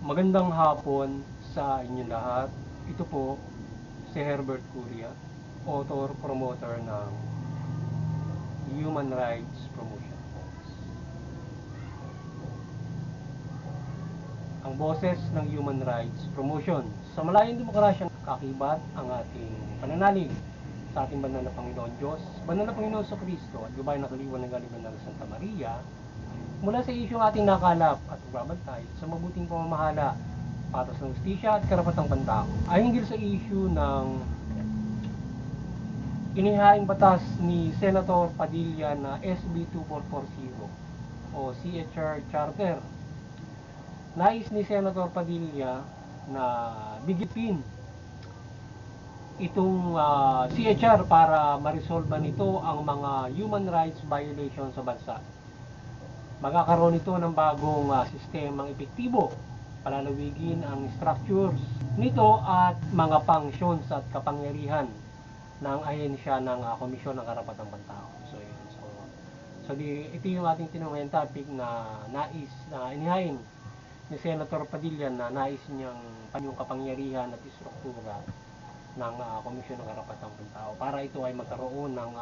Magandang hapon sa inyo lahat. Ito po si Herbert Curia, author, promoter ng Human Rights Promotion. Ang boses ng Human Rights Promotion. Sa malayong demokrasya, kakibat ang ating pananalig sa ating banal na Panginoon Diyos, banal na Panginoon sa Kristo at gabay na kaliwan ng galing ng Santa Maria, mula sa isyong ating nakalap at pagbabantay sa mabuting pamamahala, patas ng justisya at karapatang pantao. Ay hinggil sa issue ng inihaing batas ni Senator Padilla na SB 2440 o CHR Charter. Nais ni Senator Padilla na bigipin itong CHR para ma-resolve nito ang mga human rights violations sa bansa. Magkakaroon ito ng bagong sistemang epektibo, palalawigin ang structures nito at mga functions at kapangyarihan ng ahensya ng Komisyon ng Karapatang Pantao. Ito yung ating tinunghayan topic na nais na inihain ni Senator Padilla na nais niyang yung kapangyarihan at struktura ng Komisyon ng Karapatang Pantao para ito ay magkaroon ng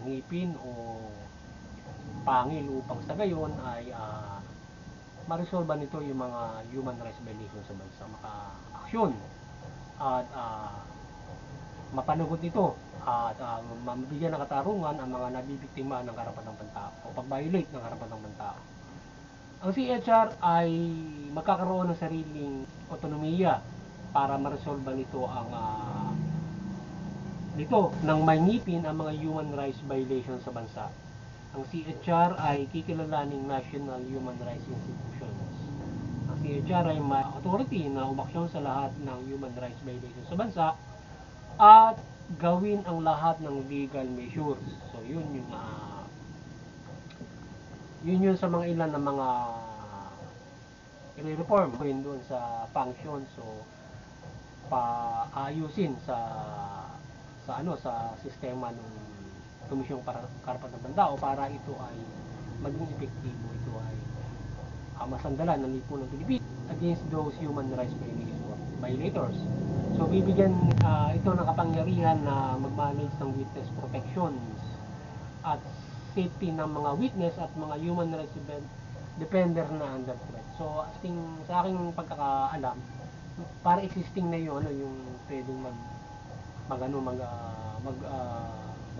ngipin o pangil upang sa gayon ay ma-resolve nito yung mga human rights violations sa bansa, maka-aksyon at mapanagot nito at mabigyan ng katarungan ang mga nabibiktima ng karapatang pantao o pag-violate ng karapatang pantao. Ang CHR ay magkakaroon ng sariling otonomiya para ma-resolve nito ang nito nang may ngipin ang mga human rights violations sa bansa. Ang CHR ay kikilalaning National Human Rights Institutions. Ang CHR ay may authority na umaksyon sa lahat ng human rights violations sa bansa at gawin ang lahat ng legal measures. So yun yung sa mga ilan ng mga i-reform rin doon sa function. So paayusin sa sistema ng Komisyong Karapatang Pantao para ito ay maging epektibo, ito ay masandalan ng lipunang Pilipinas against those human rights violators. So bibigyan ito ng kapangyarihan na mag-manage ng witness protections at safety ng mga witness at mga human rights defender na under threat. So sa aking pagkakaalam, para existing na yun, yung pwedeng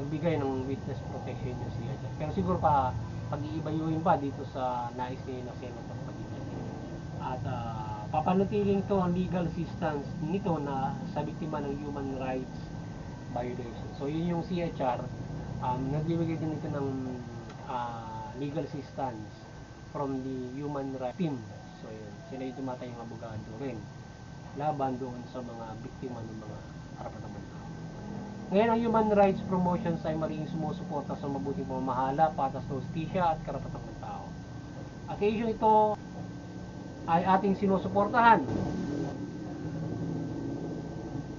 magbigay ng witness protection yung CHR. Pero siguro pag-iibayuhin pa dito sa nais ni na Senator Padilla. At papanatiling to ang legal assistance nito na sa biktima ng human rights violation. So yun yung CHR, nagbibigay din ito ng legal assistance from the human rights team. So yun, sila yung tumatayong abogado rin laban doon sa mga biktima ng mga karapatang pantao. Ngayon, ang human rights promotions ay magiging sumusuporta sa mabuting pamamahala, patas na hustisya at karapatang pantao. At issue ito ay ating sinusuportahan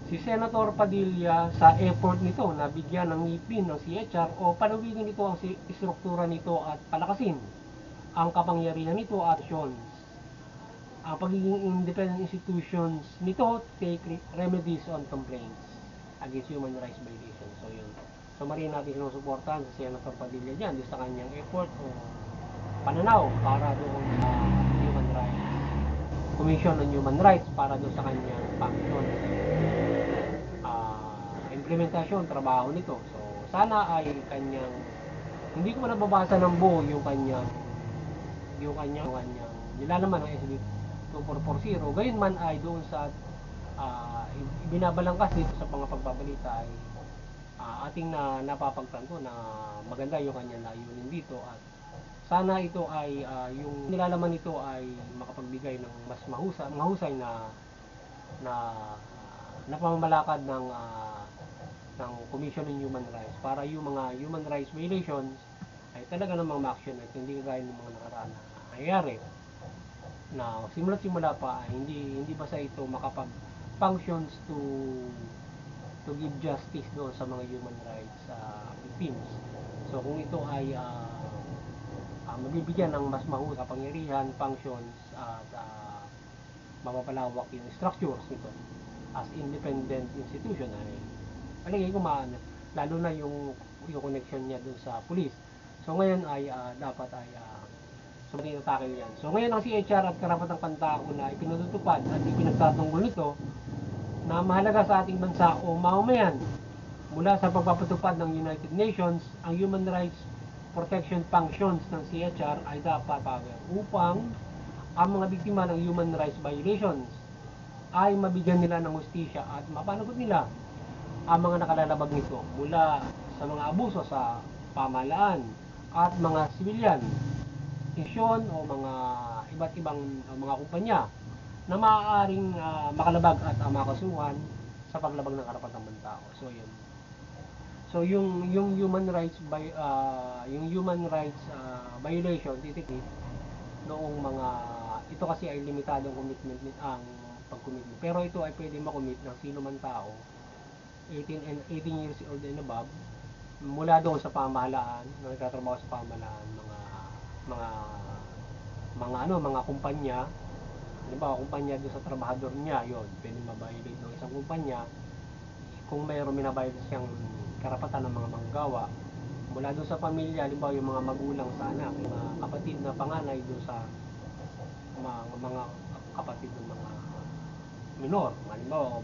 si Senator Padilla sa effort nito na bigyan ng ngipin ng CHR o palawigin nito ang istruktura nito at palakasin ang kapangyarihan nito at actions. Ang pagiging independent institutions nito take remedies on complaints against human rights violations. So yun. So marin natin sinusuportahan sa Senator Padilla dyan sa kanyang effort o pananaw para doon sa human rights Commission on Human Rights para doon sa kanyang function, implementasyon, trabaho nito. So sana ay kanyang, hindi ko nababasa ng buo yung kanyang nilalaman ng SB 2440. Gayon man ay doon sa binabalangkas dito sa mga pagbabalita ay ating napapagtanto na maganda yung kanyang layunin dito at sana ito ay yung nilalaman nito ay makapagbigay ng mas mahusay na pamamalakad ng Commission on Human Rights para yung mga human rights violations ay talaga namang ma-action at hindi gaya ng mga nakaraan na nangyayari na simula pa hindi basta ito makapag-functions to give justice doon sa mga human rights victims. So kung ito ay mabibigyan ng mas mahusay kapangyarihan, functions at mapapalawak yung structures nito as independent institution ay palagay ko lalo na yung connection niya dun sa police. So ngayon ay dapat ay so tackle yan. So ngayon ang CHR at karapatang pantao na ipinatutupad at ipinagtatanggol nito na mahalaga sa ating bansa o mamamayan mula sa pagpapatupad ng United Nations, ang human rights protection functions ng CHR ay dapat upang ang mga biktima ng human rights violations ay mabigyan nila ng hustisya at mapanagot nila ang mga nakalalabag nito mula sa mga abuso sa pamahalaan at mga sibilyan, institusyon o mga iba't ibang mga kumpanya na maaaring makalabag at makasuhan sa paglabag ng karapatang tao. So yun. So yung human rights violation titikit noong mga ito kasi ay limitadong commitment ang pag-commit. Pero ito ay pwede makommit ng sino man tao 18 years old and above mula doon sa pamahalaan, na nagtatrabaho sa pamahalaan, mga mga kumpanya. Halimbawa, kumpanya doon sa trabahador niya, yon, pwede ma-violate ng isang kumpanya kung mayroong minabayad siyang karapatan ng mga manggagawa mula doon sa pamilya, halimbawa yung mga magulang sa anak, yung mga kapatid na panganay doon sa mga kapatid ng mga minor. Halimbawa,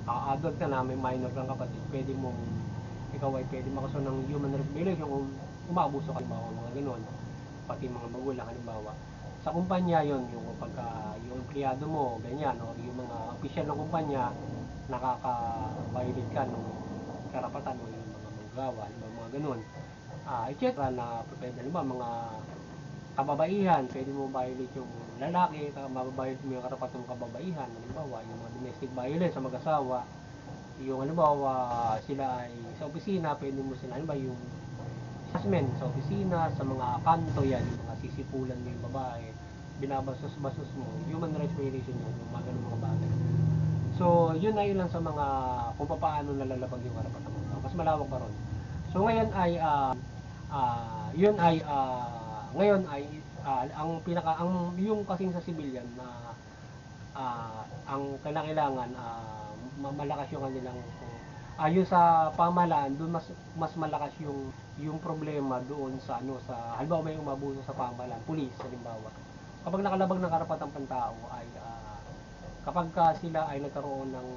adult ka na, may minor kang kapatid, ikaw ay pwede makaso ng human rights violation kung umaabuso ka, halimbawa, mga ganon, pati mga magulang, halimbawa. Sa kumpanya yon, yung pagka yung empleyado mo, ganyan, o yung mga opisyal ng kumpanya, nakaka-violate ka ng karapatan mo yung mga manggagawa, mga ganun. etc. na pwede, halimbawa, mga kababaihan, pwede mo violate yung lalaki, mababayad mo yung karapatan ng kababaihan, halimbawa, yung mga domestic violence sa mag-asawa, yung halimbawa, sila ay sa opisina, pwede mo sila, halimbawa, yung harassment sa opisina, sa mga kanto yan, yung mga sisipulan mo yung babae, binabasos-basos mo, human rights violation yan, yung mga ganun mga bagay. So, yun ay ilan sa mga kung paano nalalabag yung karapatan ng tao. Mas malawak pa ron. So, ngayon ay yung kasing sa civilian na ang kailangan malakas yung kanilang ayon sa pamahalaan doon mas malakas yung problema doon sa halimbawa may umabuso sa pamahalaan, pulis halimbawa. Kapag nakalabag ng karapatang pantao ay kapag sila ay nagkaroon ng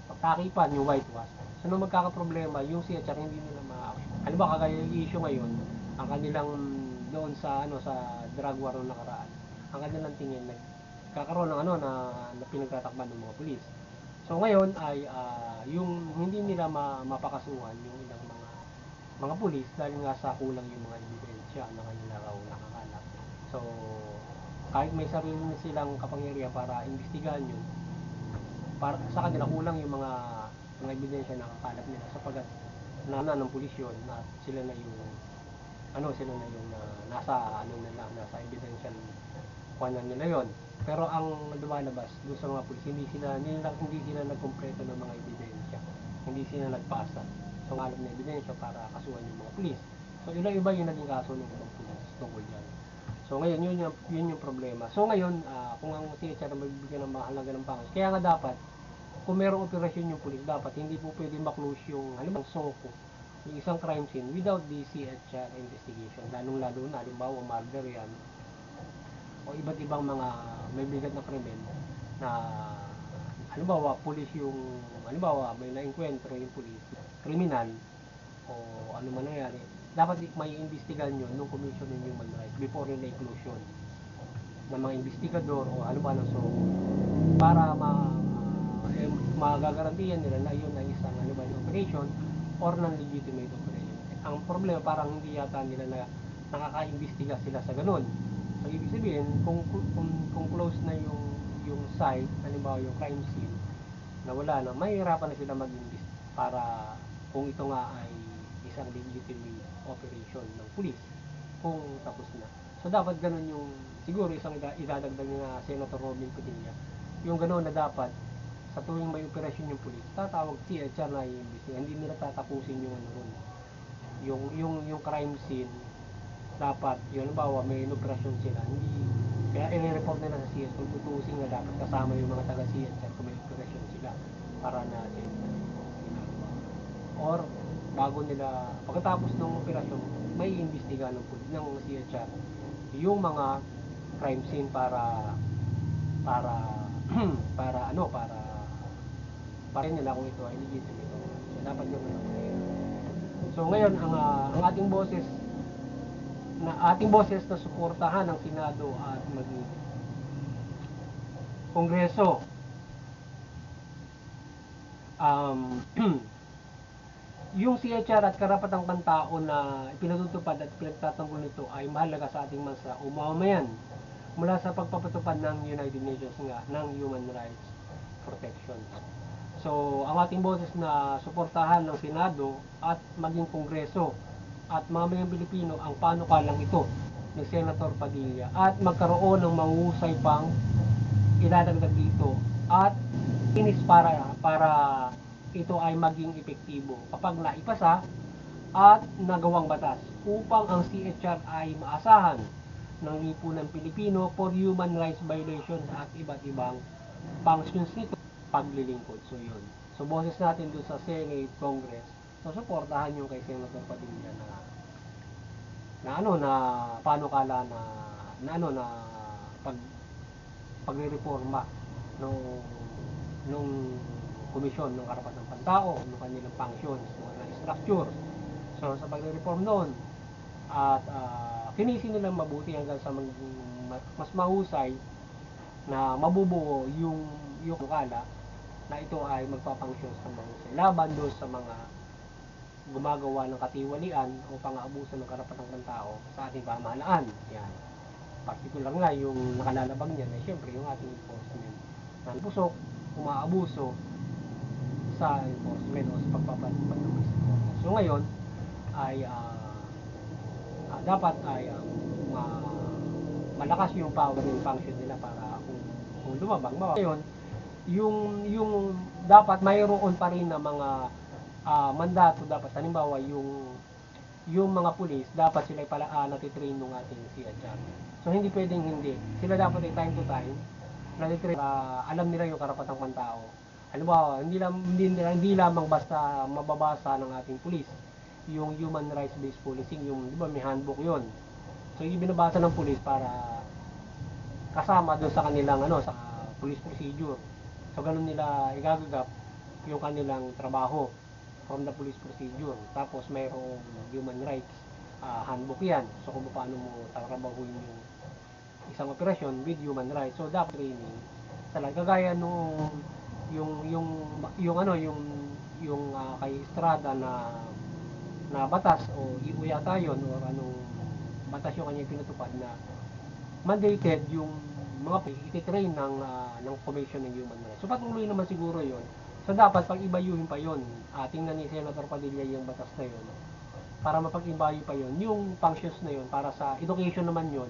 pagtakipan, yung whitewash, so nung magkakaproblema, yung CHR hindi nila ma-action. Halimbawa, kagaya yung issue ngayon, ang kanilang doon sa drug war ng nakaraan, ang kanilang tingin nagkakaroon ng na pinagtatakban ng mga pulis. So ngayon ay yung hindi nila mapakasuhan yung ilang mga pulis dahil nga sa kulang yung mga ebidensya na kanila raw nakakalap. So kahit may sarili silang kapangyarihan para imbestigahan yun, para sa kanila kulang yung mga ebidensya na nakakalap nila sapagat ng pulis yun at sila na yung nasa evidential kuhanan nila yon. Pero ang lumalabas doon sa mga pulis, hindi sila nagkumpleto ng mga ebidensya, hindi sila nagpasa so alam na ebidensya para kasuhan yung mga pulis. So iba yung naging kaso ng ibang pulis tungkol dyan. So ngayon yun yung problema. So ngayon kung ang CHR na magbibigyan ng mahalaga ng pangas, kaya nga dapat kung merong operasyon yung pulis, dapat hindi po pwede maklose yung halimbawa SOCO, yung isang crime scene without the CHR investigation. Lalong-lalo na halimbawa murder yan o iba't ibang mga may bigat na krimen na halimbawa pulis yung halimbawa may naengkwentro yung pulis, kriminal o ano man nangyari, dapat may imbestigahan yun nung Commission on Human Rights before yung na-inclusion ng mga investigador o halimbawa ng SOCO para magagarantiyan nila na yun ay isang operation or non-legitimate operation. Ang problema parang hindi yata nila na nakaka-imbestiga sila sa ganun. So ibig sabihin kung close na yung site, halimbawa yung crime scene, na wala na, mahihirapan na sila mag-invest para kung ito nga ay isang legitimate operation ng police kung tapos na. So dapat ganun yung siguro isang idadagdag na Senator Robin Padilla, yung ganun na dapat sa tuwing may operasyon yung pulis, tatawag CHR na i-imbestiga. Hindi nila tatapusin yung crime scene. Dapat, yun, halimbawa, may operasyon sila, Kaya i-report nila sa CS kung tutuusin nga dapat kasama yung mga taga CS at kung may operasyon sila para natin ginagawa. Or bago nila, pagkatapos ng operasyon, may iimbestiga ng CHR yung mga crime scene para para nila kung ito ay legitimate. So dapat yun na. So ngayon ang ating boses na suportahan ng Senado at maging Kongreso, yung CHR at karapatang pantao na ipinatutupad at pinagtatanggol nito ay mahalaga sa ating bansa o mamamayan mula sa pagpapatupad ng United Nations nga ng Human Rights Protection. So, ang ating boses na suportahan ng Senado at maging Kongreso at mamayang Pilipino ang panukalang ito ni Senator Padilla at magkaroon ng mahusay pang idadagdag dito at inis para ito ay maging epektibo kapag naipasa at nagawang batas upang ang CHR ay maasahan ng lipunan Pilipino for human rights violations at iba't ibang functions nito paglilingkod. So yun. So boses natin doon sa Senate, Congress. So suportahan yung kay Senator Padilla na panukala na pagre-reforma nung komisyon ng karapatang pantao, ng kanilang functions, ng structure. So sa pagre-reform noon at kinisin nilang mabuti hanggang sa mas mahusay na mabubuo yung kala na ito ay magpapangsyon sa mahusay laban doon sa mga gumagawa ng katiwalian o pang-aabuso ng karapatang pantao sa ating pamahalaan. Yan. Particular nga yung nakalalabag niyan ay siyempre yung ating enforcement na pusok, umaabuso sa enforcement o sa pagpapatupad ng mismo. So ngayon ay dapat ay malakas yung power and function nila para kung lumabag. Ngayon, yung dapat mayroon pa rin na mga mandato dapat halimbawa yung mga pulis dapat sila pala natitrain ng ating CHR. So hindi pwedeng hindi. Sila dapat ay time to time natitrain alam nila yung karapatang pantao. Halimbawa, hindi lamang basta mababasa ng ating pulis yung human rights based policing, yung di ba may handbook yon. So yung binabasa ng pulis para kasama doon sa kanilang sa police procedure. So ganun nila igagagap yung kanilang trabaho from the police procedure. Tapos mayroong human rights handbook yan. So kung paano mo tatrabahuin yung isang operasyon with human rights. So dapat training talaga kagaya nung kay Estrada na batas o yata yun o anong batas yung kanya pinatupad na mandated yung mga ititrain ng Commission ng Human Rights. So patuloy naman siguro yon. So dapat pag-ibayuhin pa yon. Tingnan ni Senator Padilla yung batas na yon para mapag-ibayo pa yon yung functions na yon para sa education naman yon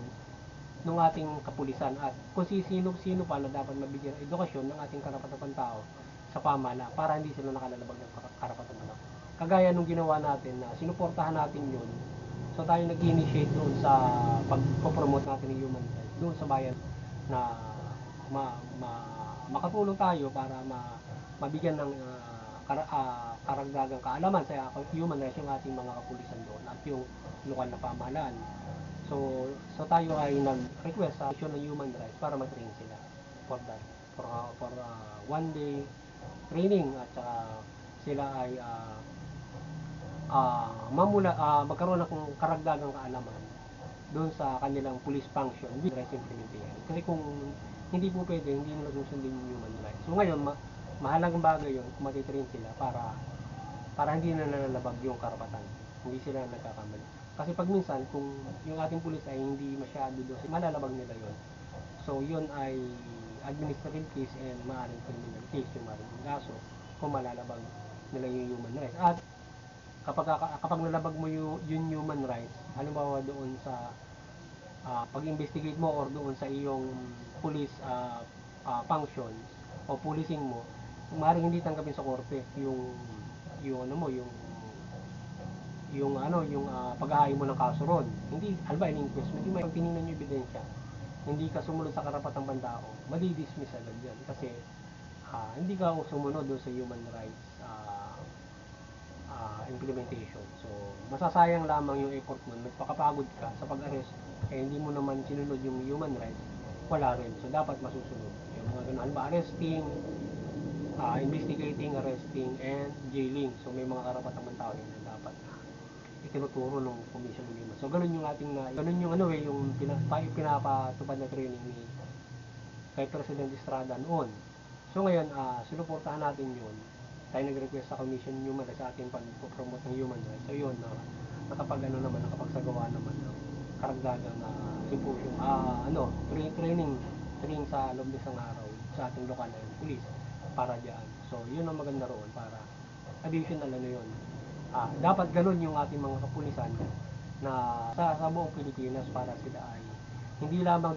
ng ating kapulisan at kung sino pa na dapat mabigyan ng edukasyon ng ating karapatang pantao sa pamahalaan para hindi sila nakalalabag ng karapatang pantao. Kagaya nung ginawa natin na sinuportahan natin yun. So tayo nag-initiate doon sa pag-promote natin ng human rights doon sa bayan na makatulong tayo para mabigyan ng karagdagang kaalaman sa human rights yung ating mga kapulisan doon at yung lokal na pamahalaan. So tayo ay nag-request sa Commission ng Human Rights para ma-train sila for that. For one day training at sila ay magkaroon ng karagdagang kaalaman doon sa kanilang police function with rights implementation. Kasi kung hindi po pwede, hindi nila susundin yung human rights. So ngayon, mahalagang bagay yun kung matitrain sila para hindi na nalalabag yung karapatan. Hindi sila nagkakamali. Kasi pag minsan, kung yung ating pulis ay hindi masyado doon, malalabag nila yon. So yun ay administrative case and maaaring criminal case yung maaaring kaso kung malalabag nila yung human rights. At kapag nalabag mo yung human rights, halimbawa doon sa pag-investigate mo or doon sa iyong police functions o policing mo, maaaring hindi tanggapin sa korte yung paghahain mo ng kaso ron. Hindi, halimbawa in-inquest, hindi may tinignan yung ebidensya. hindi ka sumunod sa karapatang pantao, madidismiss agad yan. Kasi hindi ka sumunod doon sa human rights implementation. So, masasayang lamang yung effort mo. Nagpakapagod ka sa pag-arrest, hindi mo naman sinunod yung human rights, wala rin. So, dapat masusunod. Yung mga ganun, halimbawa, arresting, investigating, arresting, and jailing. So, may mga karapatang tao na dapat itinuturo ng Commission of Human. So, ganun yung ganun yung yung pinapatupad na training ni kay President Estrada noon. So, ngayon, sinuportahan natin yun. Tayo nag-request sa Commission of Human Rights sa ating pag-promote ng human rights. So, yun, nakapagsagawa naman ng karagdagang symposium, training sa loob ng isang araw sa ating lokal na police para diyan. So, yun ang maganda roon para additional yun. Dapat ganun yung ating mga kapulisan na sa buong Pilipinas para sila ay hindi lamang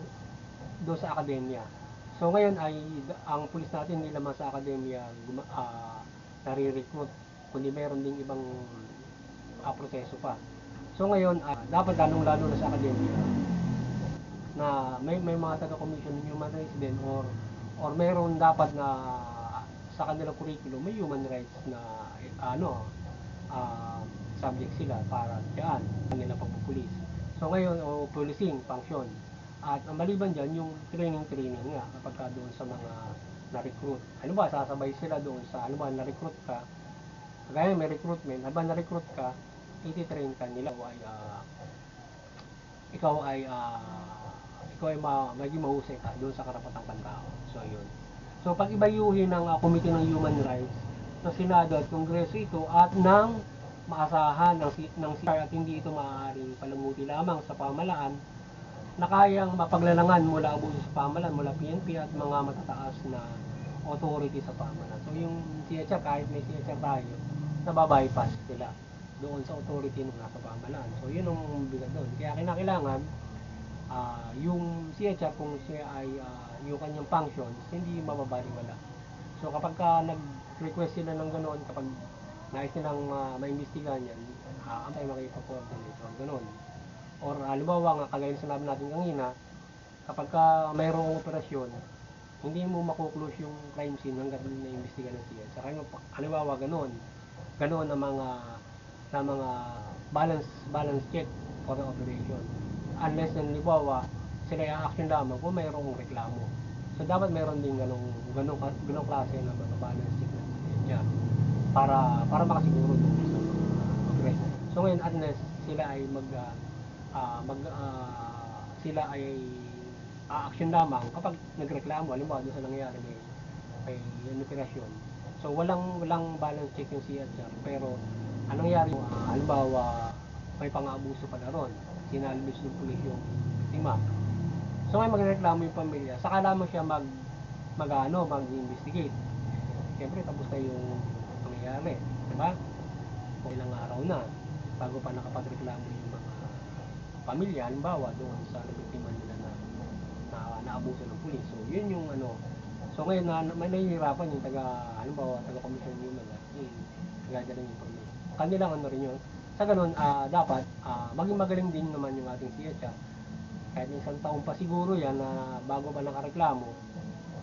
doon sa akademya. So, ngayon ay ang pulis natin hindi lamang sa akademya nare-recruit, kundi meron ding ibang proseso pa. So ngayon, dapat lalong-lalo na sa academia na may mga taga-commission ng human rights din or meron dapat na sa kanilang curriculum may human rights na subject sila para diyan kanila pagpupulis. So ngayon, policing function. At maliban dyan, yung training nga kapag doon sa mga na-recruit. Ano ba, sasabay sila doon sa, na-recruit ka, kagaya may recruitment, na-recruit ka, iti-train ka nila ikaw ay maging mahusay ka doon sa karapatang pantao. So, yun. So, pag ibayuhin ng Committee ng Human Rights ng Senado at Kongreso ito at ng maasahan ng CR at hindi ito maaaring palamuti lamang sa pamahalaan na kayang mapaglalangan mula abuso sa pamahalaan, mula PNP at mga matataas na authority sa pamahalaan. So, yung CHR, kahit may CHR tayo, nababypass sila doon sa authority ng nasa pamahalaan. So, yun ang bigat doon. Kaya kinakailangan, yung CHR kung siya ay yung kanyang functions, hindi mababaliwala. So, kapag nag-request sila ng ganoon, kapag nais nilang maimbestigahan yan, ang tayo makipag-coordinate or ganoon. Or halimbawa nga, kagaya na sinabi natin kanina, kapag mayroong operasyon, hindi mo makuklose yung crime scene hanggang na-imbestigahan ng CHR. Halimbawa, ganoon ang mga balance check for the operation. Unless halimbawa, sila i-action lamang kung mayroong reklamo. So dapat mayroon din ganong klase ng mga balance check na CHR para makasiguro doon sa operation. So ngayon, unless sila ay sila ay action lamang kapag nagreklamo, halimbawa doon sa nangyayari may operasyon. So walang balance check yung CHR, pero anong nangyari, halimbawa may pang-aabuso pala ron, sinalvage ng pulis yung biktima. So ngayon magreklamo yung pamilya, saka lamang siya mag-investigate. Siyempre tapos na yung nangyayari, diba? O ilang araw na bago pa nakapagreklamo yung mga pamilya, halimbawa doon sa biktima nila na naabuso ng pulis. So yun yung so ngayon may nahihirapan yung taga-commission ng human rights gagawin ng information. Kanilang rin yun. Sa ganun, dapat maging magaling din naman yung ating CHR. Kahit isang taon pa siguro yan na bago pa nakareklamo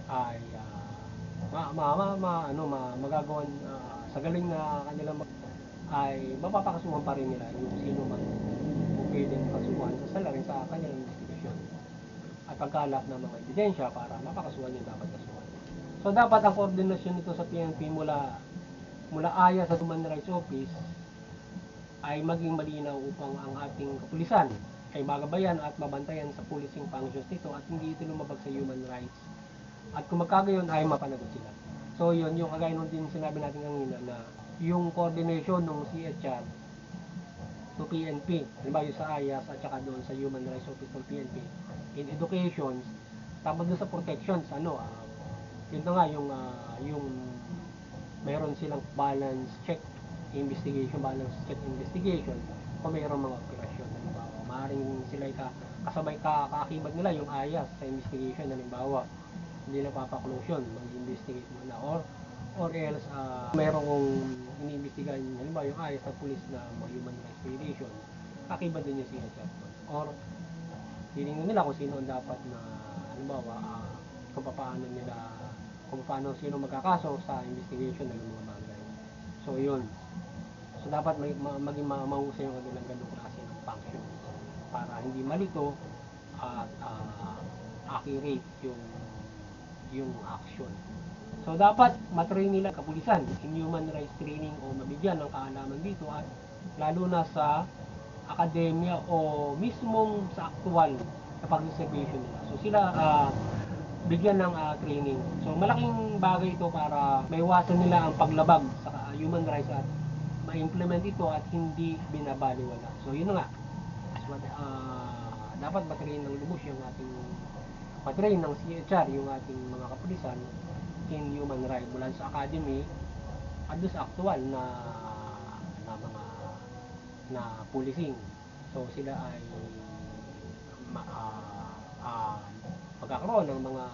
ay magagawan sa galing na kanilang ay mapapakasuhan pa rin nila yung sino man pwedeng kasuhan sa salarin sa kanilang investigasyon at pagkalap ng mga ebidensya para mapakasuhan yung dapat kasuhan. So dapat ang koordinasyon nito sa PNP mula AYA sa Human Rights Office ay maging malinaw upang ang ating kapulisan ay magabayan at mabantayan sa policing functions nito at hindi ito lumabag sa human rights. At kung magkagayon ay mapanagot sila. So yun, yung kagaya nung din sinabi natin kanina na yung coordination ng CHR to PNP, halimbawa yung sa AYAS at saka doon sa Human Rights Office ng PNP in education, tapos doon sa protections, yun na nga yung meron silang balance check investigation kung mayroong mga operasyon. Halimbawa, maaaring sila kasabay kakakibag nila yung AYAS sa investigation. Halimbawa, hindi na papaklusyon, mag-investigate muna or else mayroong iniimbestigahan, halimbawa yung AYAS sa police na mga human rights violation, kakibag din yung CHR or tinignan nila kung sino ang dapat na halimbawa kung paano sino magkakaso sa investigation ng mga bagay. So yun. So dapat maging mahusay yung kanilang ganung klase ng function para hindi malito at accurate yung action. So dapat matrain nila kapulisan in human rights training o mabigyan ng kaalaman dito at lalo na sa akademya o mismong sa actual na pag-observation nila. So sila bigyan ng training. So malaking bagay ito para maiwasan nila ang paglabag sa human rights at ma-implement ito at hindi binabaliwala. So yun na nga. Dapat matrain ng lubos yung ating matrain ng CHR yung ating mga kapulisan in human rights mula sa academy at doon sa actual na mga na policing. So sila ay magkakaroon ng mga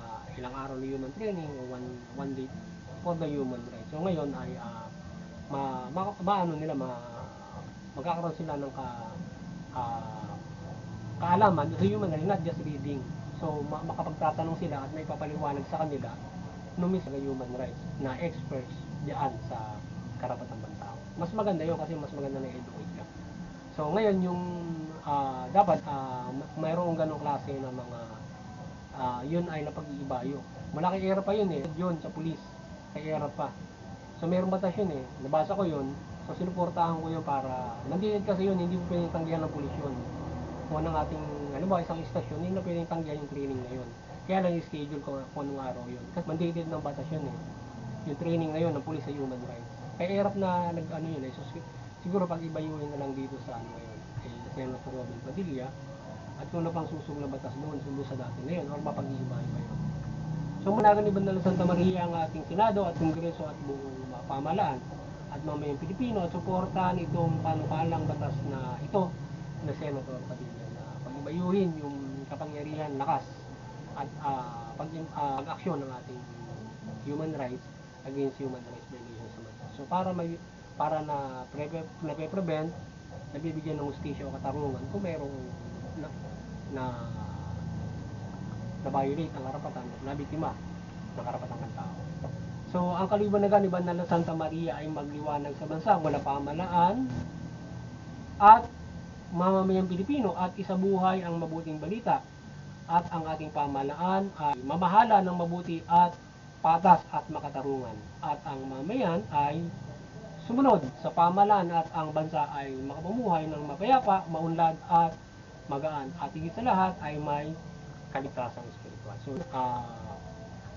ilang araw na human training o one day for the human rights. So ngayon ay magkakaroon sila ng kaalaman sa human rights, not just reading. So makapagtatanong sila at may papaliwanag sa kanila numis sa human rights na experts diyan sa karapatan ng tao. Mas maganda yun kasi mas maganda na educate ka. So ngayon yung dapat mayroong ganong klase ng mga yun ay napag-iibayo. Malaki era pa yun yun sa pulis. Kay era pa. So mayroong batas yun nabasa ko yun. So sinuportahan ko yun para mandinit kasi yun, hindi mo pwedeng tanggihan ng pulis yun. Kung ng ating, ano ba, isang istasyon, hindi na pwedeng tanggihan yung training na yun. Kaya lang yung schedule ko kung anong araw yun. Kasi mandated ng batas yun yung training na yun ng pulis sa human rights. Kaya erap na nag-ano yun So siguro pag-ibayuhin na lang dito sa ano ngayon, kay Senator Robin Padilla, at kung ano pang susong na batas doon, sundo sa dati na yun, or mapag-iibahin pa yun. So managan ni Bandala Santa Maria ang ating Senado at Kongreso at buong pamahalaan at mamayang Pilipino at suportahan itong panukalang batas na ito na Senator Padilla na pag-ibayuhin yung kapangyarihan, lakas at pag-aksyon ng ating human rights against human rights violations sa bansa. So para na prevent nabibigyan ng hustisya o katarungan kung mayroong na violate ang karapatan na biktima ng karapatan ng tao. So ang kaliwanagan ni Bandala Santa Maria ay magliwanag sa bansa mula pamahalaan at mamamayang Pilipino at isabuhay ang mabuting balita at ang ating pamahalaan ay mamahala ng mabuti at patas at makatarungan at ang mamayan ay sumunod sa pamahalaan at ang bansa ay makapamuhay ng mapayapa, maunlad at magaan at higit sa lahat ay may kaligtasang espiritual. So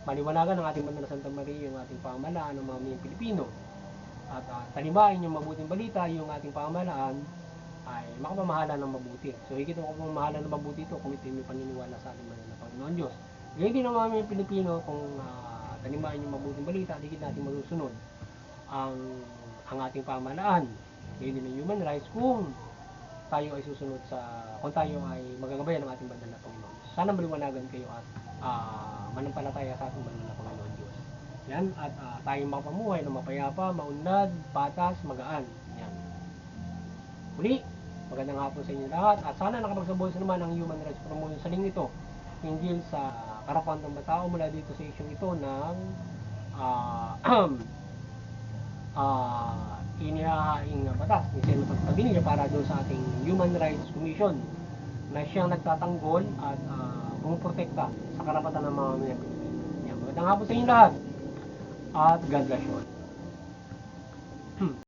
maliwanagan ng ating Bandala Santa Maria yung ating pamahalaan ng mamamayang Pilipino at talibain yung mabuting balita yung ating pamahalaan ay makapamahala ng mabuti. So higit ang makapamahala ng mabuti ito kung ito may paniniwala sa ating banal na Panginoon Diyos. Ganyan din ang mga Pilipino kung tanimain yung mabuting balita, higit natin masusunod ang ating pamahalaan. Ganyan din ang human rights kung tayo ay susunod kung tayo ay magagabayan ng ating banal na Panginoon. Sana maliwanagan kayo at manampalataya sa ating banal na Panginoon Diyos. Yan, at tayong makapamuhay ng mapayapa, maunlad, patas, magaan. Yan. Muli, magandang hapon sa inyo lahat at sana nakapagsabuhay naman ang human rights promotion sa link ito hinggil sa karapatan ng tao mula dito sa isyong ito ng inihahaing batas ni Senator Padilla para doon sa ating Human Rights Commission na siyang nagtatanggol at pumuprotekta sa karapatan ng mga mamamayan Pilipino. Magandang hapon sa inyo lahat at God bless you all.